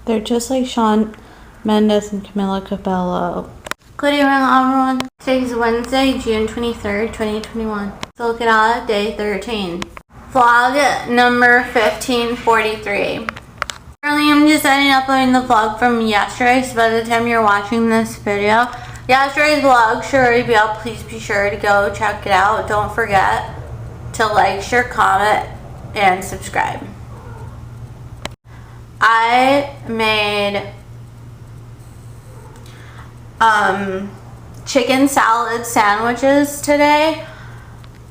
They're just like Shawn Mendes and Camila Cabello. Good evening, everyone. Today's Wednesday, June 23rd, 2021. So look at all day 13. Vlog number 1543. Currently, I'm just uploading the vlog from yesterday, so by the time you're watching this video, yesterday's vlog should already be up. Please be sure to go check it out. Don't forget to like, share, comment, and subscribe. I made chicken salad sandwiches today.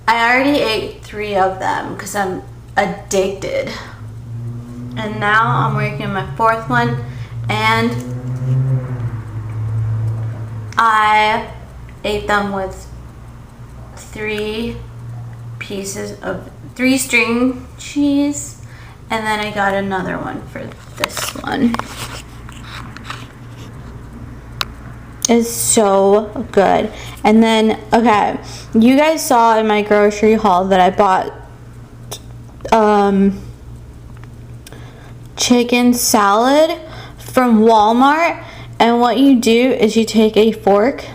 I already ate 3 of them because I'm addicted. And now I'm working on my 4th one, and I ate them with 3 string cheese, and then I got another one for this one. It's so good. And then, okay, you guys saw in my grocery haul that I bought chicken salad from Walmart. And what you do is you take a fork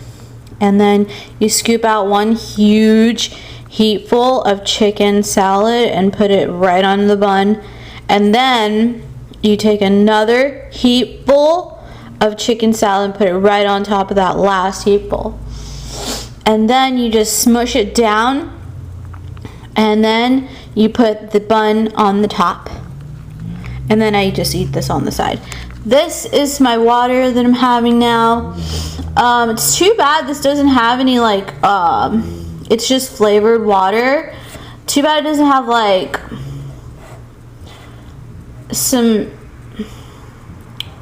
and then you scoop out one huge heapful of chicken salad and put it right on the bun. And then you take another heapful of chicken salad and put it right on top of that last heapful. And then you just smush it down, and then you put the bun on the top. And then I just eat this on the side. This is my water that I'm having now. It's too bad this doesn't have any like, it's just flavored water. Too bad it doesn't have like some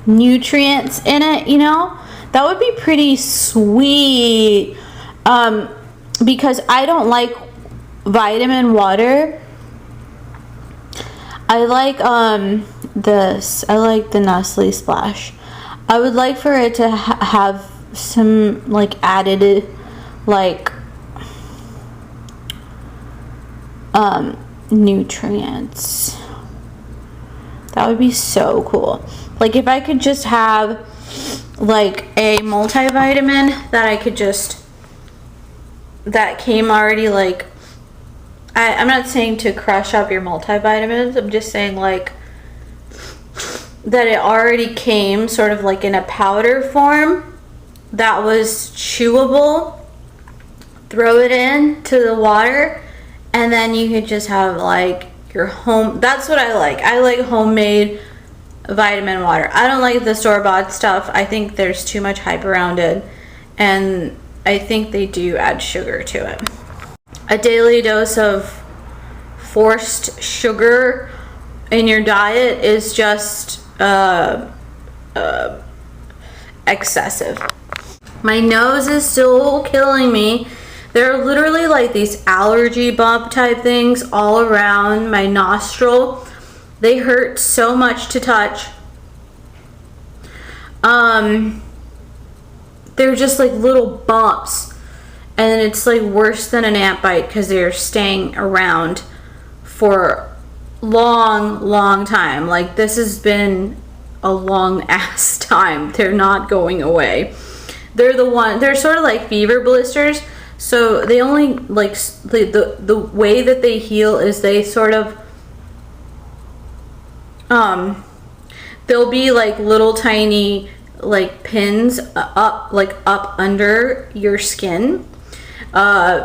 nutrients in it, you know? That would be pretty sweet. Because I don't like vitamin water. I like this. I like the Nestle Splash. I would like for it to have some like added like nutrients. That would be so cool. Like if I could just have like a multivitamin that I could just, that came already like, I'm not saying to crush up your multivitamins, I'm just saying like that it already came sort of like in a powder form that was chewable. Throw it into the water and then you could just have like your home, that's what I like. I like homemade vitamin water. I don't like the store-bought stuff. I think there's too much hype around it, and I think they do add sugar to it. A daily dose of forced sugar in your diet is just excessive. My nose is still killing me. There are literally like these allergy bump type things all around my nostril. They hurt so much to touch. They're just like little bumps. And it's like worse than an ant bite because they're staying around for long time. Like this has been a long ass time. They're not going away. They're sort of like fever blisters. So they only like, the way that they heal is they sort of, there'll be like little tiny like pins up under your skin,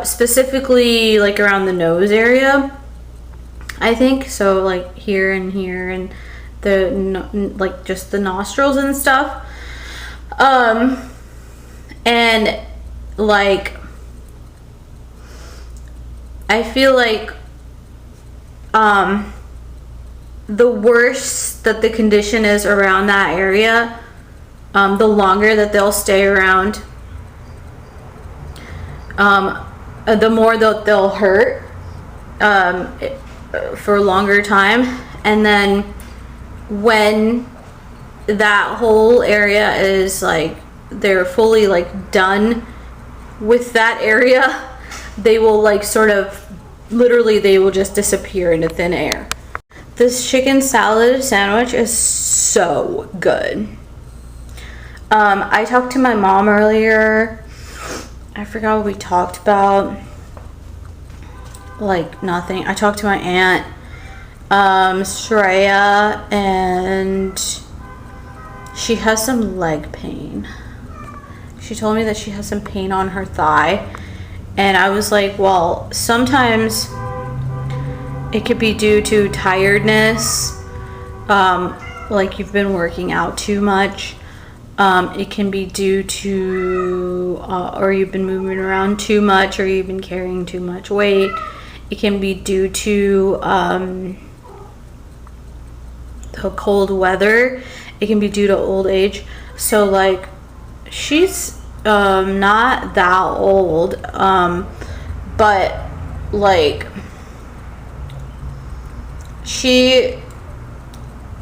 specifically like around the nose area, I think. So like here and here and like just the nostrils and stuff. And like I feel like the worse that the condition is around that area, the longer that they'll stay around, the more they'll hurt for a longer time. And then when that whole area is like, they're fully like done with that area, they will like sort of, literally they will just disappear into thin air. This chicken salad sandwich is so good. I talked to my mom earlier. I forgot what we talked about. Like nothing. I talked to my aunt, Shreya, and she has some leg pain. She told me that she has some pain on her thigh. And I was like, well, sometimes it could be due to tiredness, like you've been working out too much. It can be due to, or you've been moving around too much, or you've been carrying too much weight. It can be due to the cold weather. It can be due to old age. So like, she's not that old, but like, she,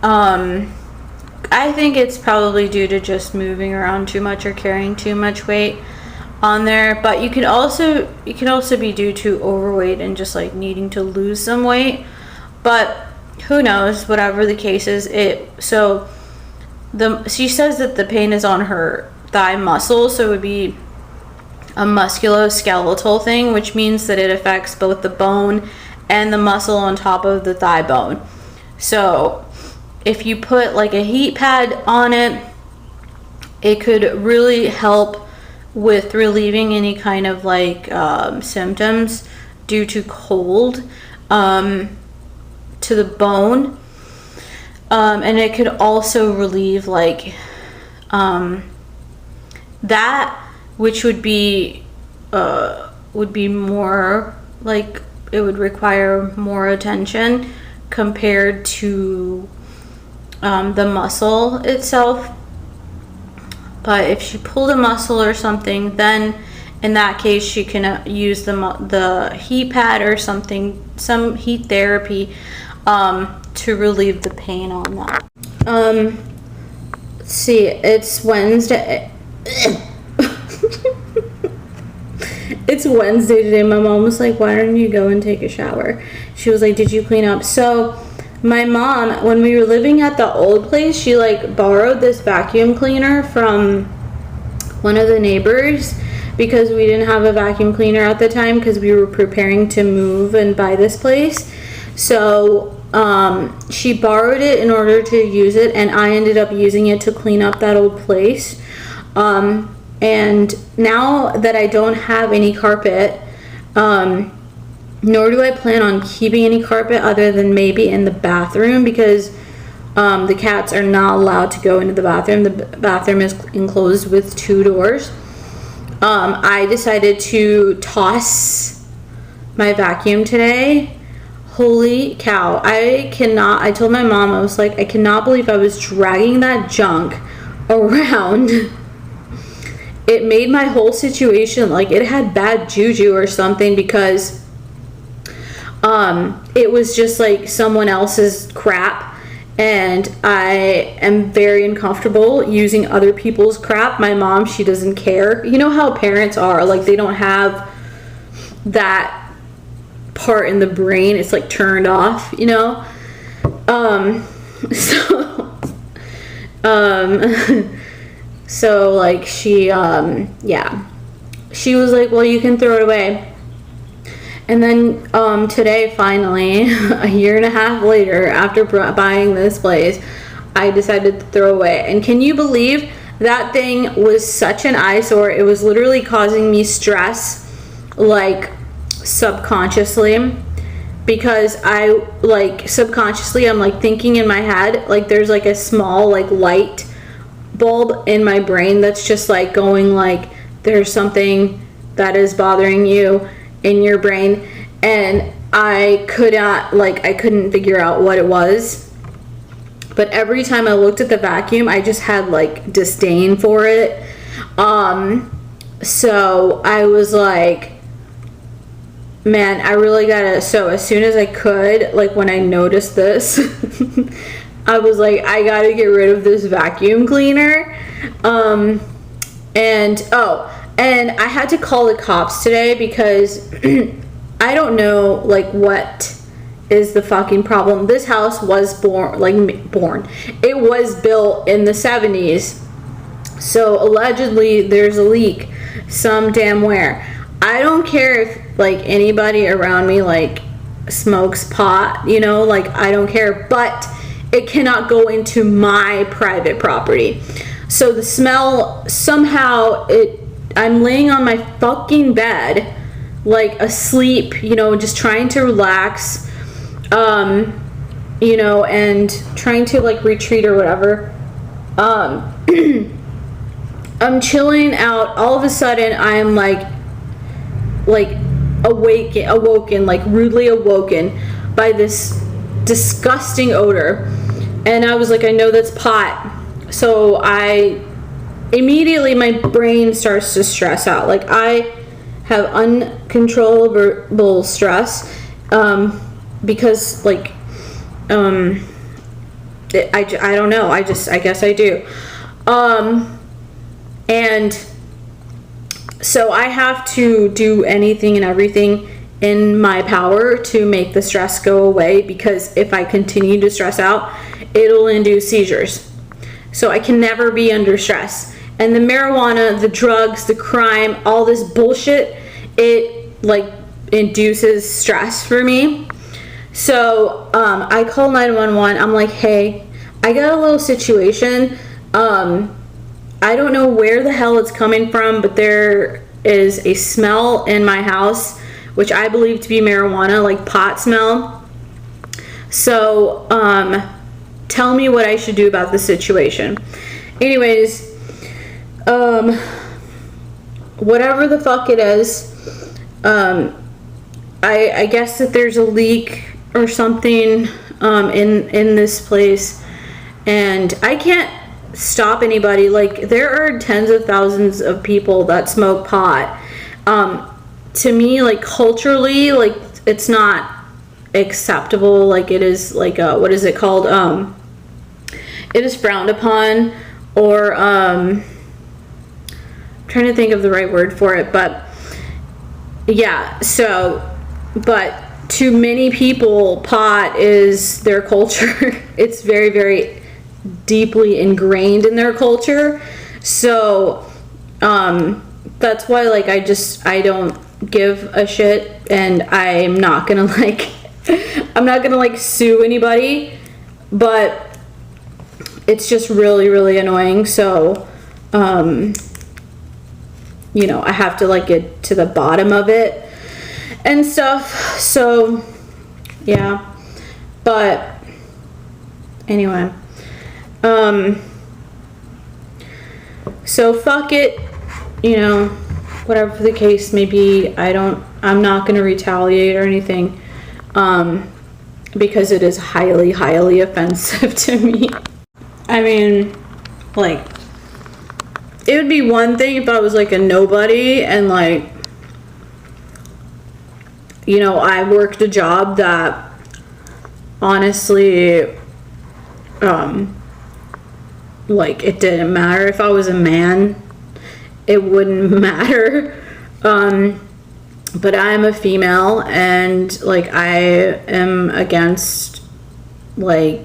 I think it's probably due to just moving around too much or carrying too much weight on there. But it can also be due to overweight and just like needing to lose some weight. But who knows? Whatever the case is, she says that the pain is on her thigh muscle, so it would be a musculoskeletal thing, which means that it affects both the bone and the muscle on top of the thigh bone. So if you put like a heat pad on it, it could really help with relieving any kind of like symptoms due to cold to the bone, and it could also relieve like that, which would be more like, it would require more attention compared to the muscle itself. But if she pulled a muscle or something, then in that case she can use the heat pad or something, some heat therapy, to relieve the pain on that. Let's see, it's Wednesday. It's Wednesday today. My mom was like, why don't you go and take a shower? She was like, did you clean up? So my mom, when we were living at the old place, she like borrowed this vacuum cleaner from one of the neighbors because we didn't have a vacuum cleaner at the time because we were preparing to move and buy this place. So she borrowed it in order to use it, and I ended up using it to clean up that old place. And now that I don't have any carpet, nor do I plan on keeping any carpet other than maybe in the bathroom, because the cats are not allowed to go into the bathroom. The bathroom is enclosed with 2 doors. I decided to toss my vacuum today. Holy cow. I told my mom, I was like, I cannot believe I was dragging that junk around. It made my whole situation like it had bad juju or something, because it was just like someone else's crap, and I am very uncomfortable using other people's crap. My mom, she doesn't care. You know how parents are, like they don't have that part in the brain, it's like turned off, you know. So like she she was like, well, you can throw it away. And then today, finally, a year and a half later, after buying this place, I decided to throw away. And can you believe that thing was such an eyesore? It was literally causing me stress, like subconsciously, because I like subconsciously I'm like thinking in my head, like there's like a small like light bulb in my brain that's just like going like, there's something that is bothering you in your brain, and I couldn't figure out what it was. But every time I looked at the vacuum, I just had like disdain for it. So I was like, man, I really gotta, so as soon as I could, like when I noticed this, I was like, I gotta get rid of this vacuum cleaner. And I had to call the cops today because I don't know like what is the fucking problem. This house was it was built in the 70s. So allegedly there's a leak some damn where. I don't care if like anybody around me like smokes pot, you know, like I don't care, but it cannot go into my private property. So the smell, somehow I'm laying on my fucking bed, like asleep, you know, just trying to relax, you know, and trying to like retreat or whatever. I'm chilling out. All of a sudden, I am like awoken, like rudely awoken by this disgusting odor. And I was like, I know that's pot. So immediately my brain starts to stress out. Like I have uncontrollable stress, because like, I don't know. I guess I do. And so I have to do anything and everything in my power to make the stress go away, because if I continue to stress out, it'll induce seizures. So I can never be under stress. And the marijuana, the drugs, the crime, all this bullshit, it like induces stress for me. So I call 911. I'm like, hey, I got a little situation. I don't know where the hell it's coming from, but there is a smell in my house, which I believe to be marijuana, like pot smell. So, tell me what I should do about the situation. Anyways, whatever the fuck it is, I guess that there's a leak or something, in this place, and I can't stop anybody. Like there are tens of thousands of people that smoke pot. To me, like culturally, like it's not acceptable. Like it is like what is it called? It is frowned upon, or I'm trying to think of the right word for it, but yeah. So, but to many people, pot is their culture. It's very, very deeply ingrained in their culture. So that's why like I don't give a shit, and I'm not gonna like sue anybody, but it's just really, really annoying. So you know, I have to like get to the bottom of it and stuff. So yeah, but anyway, so fuck it, you know, whatever the case may be. I'm not going to retaliate or anything, because it is highly, highly offensive to me. I mean, like, it would be one thing if I was like a nobody and like, you know, I worked a job that honestly, like it didn't matter. If I was a man, it wouldn't matter. But I'm a female, and like I am against like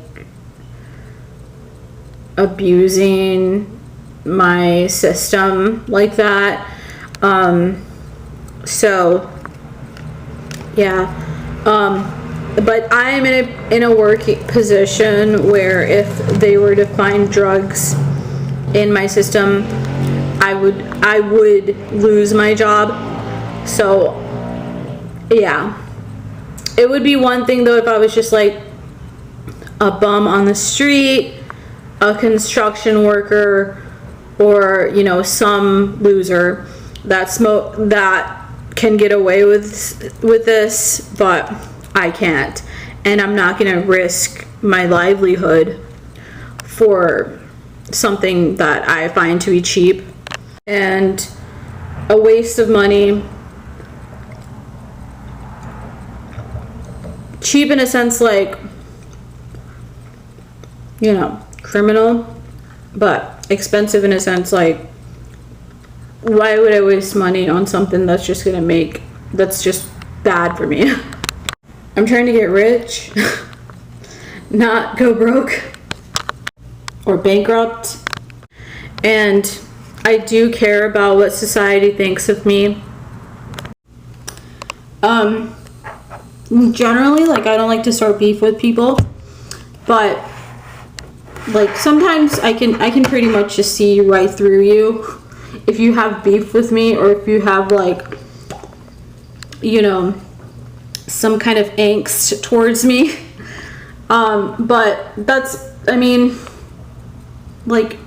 abusing my system like that. So yeah, but I'm in a working position where if they were to find drugs in my system, I would lose my job. So yeah, it would be one thing though if I was just like a bum on the street, a construction worker, or you know, some loser that can get away with this, but I can't, and I'm not gonna risk my livelihood for something that I find to be cheap and a waste of money. Cheap in a sense, like, you know, criminal, but expensive in a sense, like, why would I waste money on something that's just bad for me? I'm trying to get rich, not go broke or bankrupt. And I do care about what society thinks of me. Generally, like, I don't like to start beef with people, but like sometimes I can pretty much just see right through you if you have beef with me, or if you have, like, you know, some kind of angst towards me. But that's, I mean, like,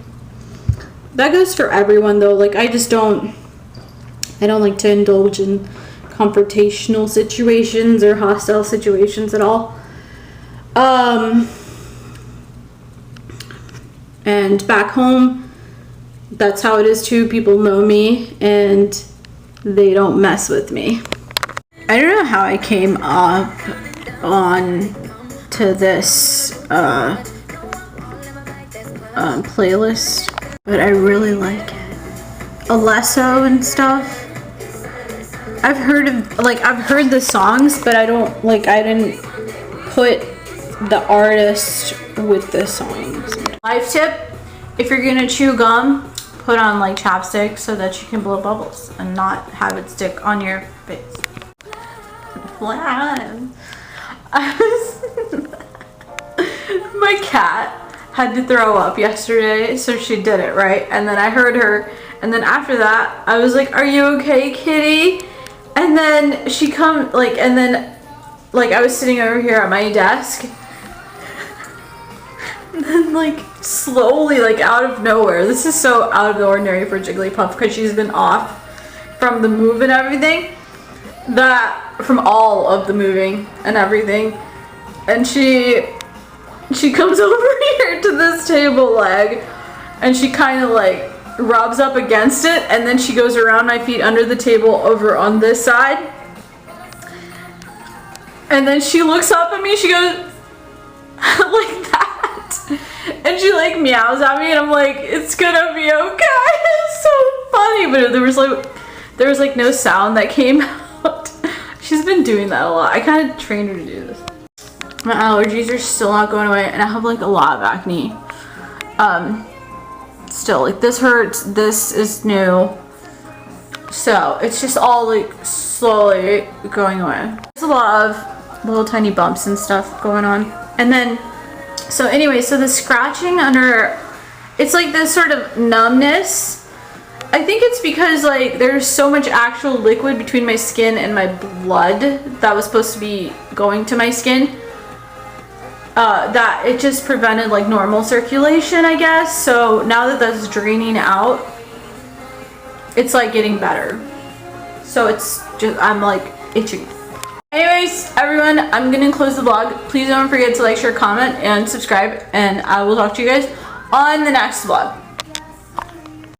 that goes for everyone though. Like, I don't like to indulge in confrontational situations or hostile situations at all. And back home, that's how it is too. People know me and they don't mess with me. I don't know how I came up on to this playlist, but I really like it. Alesso and stuff. I've heard the songs, but I didn't put the artist with the songs. Life tip: if you're gonna chew gum, put on like chapstick so that you can blow bubbles and not have it stick on your face. My cat had to throw up yesterday, so she did it, right? And then I heard her, and then after that, I was like, "Are you okay, kitty?" And then she I was sitting over here at my desk, and then, like, slowly, like, out of nowhere, this is so out of the ordinary for Jigglypuff because she's been off from the move and everything, from all of the moving and everything, and she comes over here to this table leg, and she kind of, like, rubs up against it, and then she goes around my feet under the table over on this side, and then she looks up at me, she goes like that, and she, like, meows at me, and I'm like, "It's gonna be okay." It's so funny, but there was like no sound that came out. She's been doing that a lot. I kind of trained her to do this. My allergies are still not going away, and I have, like, a lot of acne. Still, like, this hurts, this is new, so it's just all, like, slowly going away. There's a lot of little tiny bumps and stuff going on. And then, so anyway, so the scratching under, it's like this sort of numbness. I think it's because, like, there's so much actual liquid between my skin and my blood that was supposed to be going to my skin, that it just prevented, like, normal circulation, I guess. So now that that's draining out, it's, like, getting better. So it's just, I'm, like, itching. Anyways, everyone, I'm gonna close the vlog. Please don't forget to like, share, comment, and subscribe, and I will talk to you guys on the next vlog.